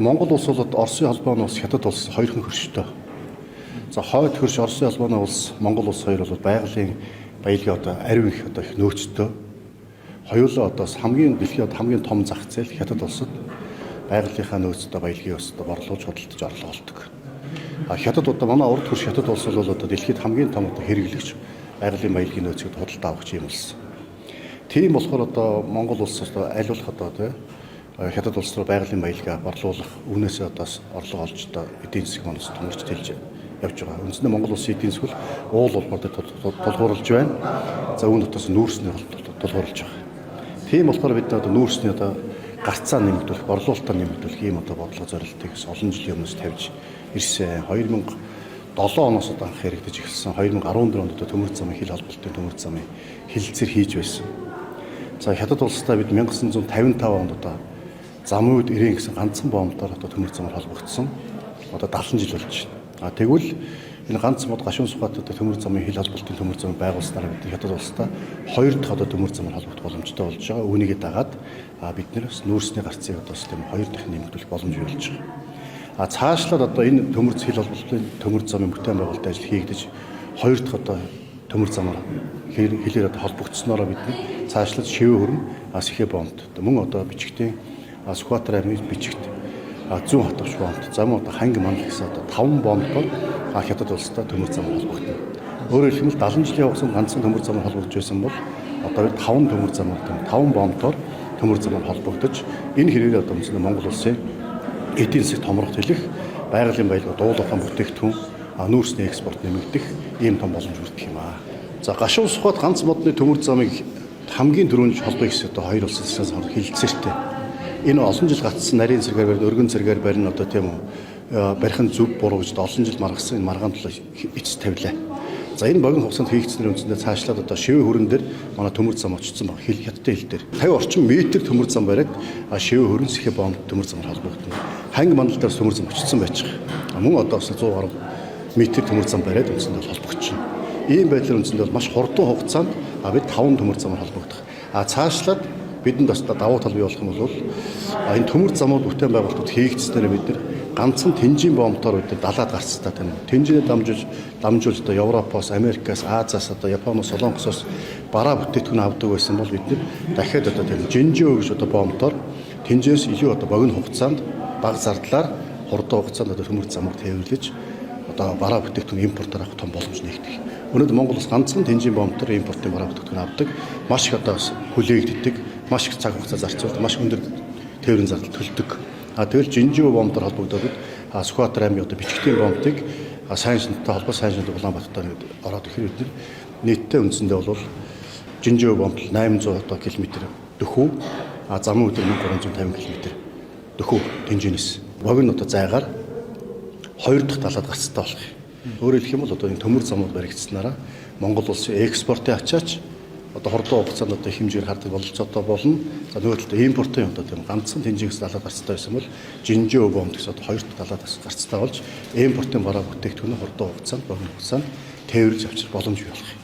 Монгол улс бол Оросын холбооны улс, Хятад улс хоёрхан хөрштэй. За хойд хөрш Оросын холбооны улс, Монгол улс хоёр бол байгалийн баялагын одоо ариун их одоо их нөөцтэй. Хоёулаа одоо хамгийн дэлхийд хамгийн том зах зээл Хятад улсад байгалийнхаа нөөцтэй баялагын өсөлтөд борлуулж худалдаж орлого олдог. Хятад одоо манай урд хөрш Хятад улс бол одоо дэлхийд хамгийн том одоо хэрэглэгч байгалийн баялагын нөөцийг худалдаа авах юм улс. Тийм болохоор одоо Монгол улс одоо аль болох одоо тий Хятад улс руу байгалийн баялагаа борлуулах үүнээсээ одоо орлого олж одоо эдийн засгийн манаас томорч тэлж явж байгаа. Үндсэндээ Монгол улсын эдийн засаг уул улмуудад тулгуурлаж байна. За үүн дотоос нүүрсний тулгуурлаж байгаа. Тийм болохоор бид одоо нүүрсний одоо гарцаа нэмэгдүүлэх, борлуулалтаа нэмэгдүүлэх ийм одоо бодлого зорилтыг олон жилийн өмнөөс тавьж ирсэн. 2007 оноос одоо анх хэрэгдэж эхэлсэн. 2014 онд одоо төмөр замын хил холболтын төмөр замын хилцээр хийж байсан. За Хятад улстай бид 1955 онд одоо замын үед ирээн гэсэн ганцхан бомбоор одоо төмөр замаар холбогдсон. Одоо 70 жил болж байна. Тэгвэл энэ ганц мод гашуун сухад одоо төмөр замын хил холболтын төмөр замыг байгуулснараа бид Хятад улстай хоёр дахь одоо төмөр замаар холбогдох боломжтой болж байгаа. Үүнийгээ дагаад бид нэрс нүүрсний гарцыг одоо систем хоёр дахь нэмэгдүүлэх боломж болж байгаа. Цаашлаад одоо энэ төмөр хил холболтын төмөр замын бүтээн байгуулалтын ажил хийгдэж хоёр дахь одоо төмөр замаар хэлээр одоо холбогдсноороо бид цаашлаад шивээ хөрөн сэхэ бомбд мөн одоо бичгтийн Сүхбаатар аймгийн бичигт зүүн хатгч бомбд зам одоо ханги мандал гэсэн одоо 5 бомбоор Хятад улстай төмөр замаар холбогдно. Өөрөөр хэлбэл 70 жилийн хугацаанд ганцхан төмөр замаар холбогдож байсан бол одоо 5 төмөр замаар 5 бомбоор төмөр замаар холбогдож энэ хэрэгээр одоо үндсэндээ Монгол улсын эдийн засаг томрох төлөх байгалийн баялаг дуулуурхан бүтээгдэхүүн нүүрсний экспорт нэмэгдэх ийм том боломж бүрдэх юм аа. За гашуун сухад ганц модны төмөр замыг хамгийн түрүүнд холбоё гэсэн одоо хоёр улсын засаас хилцээртэй. Энэ олон жил гацсан нарийн зэрэгээр барин өргөн зэрэгээр барин одоо тийм үү барих нь зөв буруу гэж олон жил маргасан энэ маргаан толоо эц тавилаа. За энэ богино хугацаанд хийгдсэнээр үндсэндээ цаашлаад одоо шивээ хөрөн дээр манай төмөр зам очсон баг хятадтай хил дээр 50 орчим метр төмөр зам бариад шивээ хөрөн сэхэ бомб төмөр замаар холбогдно. Ханги мандал дээр төмөр зам очсон байж байгаа. Мөн одоо бас 100 гаруй метр төмөр зам бариад үндсэндээ холбогдчихно. Ийм байдлаар үндсэндээ маш хурдан хугацаанд бид 5 төмөр замаар холбогдох. Цаашлаад бидэнд бас давуу тал бий болох юм бол энэ төмөр замууд бүтээн байгуулалтууд хийгдснээр бид нар ганцхан тэнжийн бомбтоор бид далаад гарцтай тийм тэнжинээ дамжуулж одоо Европоос, Америкаас, Азиас одоо Японоос, Солонгосоос бараа бүтээгдэхүүн авдаг байсан бол бид нар дахиад одоо тийм жинжөө гэж одоо бомбтоор тэнжээс илүү одоо богино хугацаанд бага зардлаар хурдан хугацаанд одоо төмөр замыг тээвэрлэж одоо бараа бүтээгдэхүүн импортоор авах том боломж нэгдэх. Өнөөдөр Монгол улс ганцхан тэнжийн бомбтоор импортын бараа бүтээгдэхүүн авдаг, маш их одоо хүлээгддэг, маш их цаг хугацаа зарцуулдаг, маш өндөр тээврийн зардал төлдөг. Тэгэл жинжөө бомбоор холбогдоод Сүхбаатар аймгийн одоо бичгтийн бомбыг сайн шинжтэй холбоо сайн шинжтэй Улаанбаатар ороод ихээр бид нийтдээ үндсэндээ бол жинжөө бомб 800 одоо км дөхөв, замын өдөр 1350 км дөхөв тэнжинээс богино одоо зайгаар хоёр дахь талаад гарцтай болох юм. Өөрөөр хэлэх юм бол одоо энэ төмөр замууд баригдсанараа Монгол улсын экспортын ачаач одоо хурдан хугацаанд одоо хэмжээр хардаг бололцоотой болно. За нөгөө талд импортын одоо тийм ганцхан тэнжигээс далаад гарцтай байсан бол жинжөө бомб гэсэн одоо хоёр дахь далаад гарцтай болж импортын бараа бүтээгдэхүүн хурдан хугацаанд богино хугацаанд тээвэрлж авчрах боломж бий болох юм.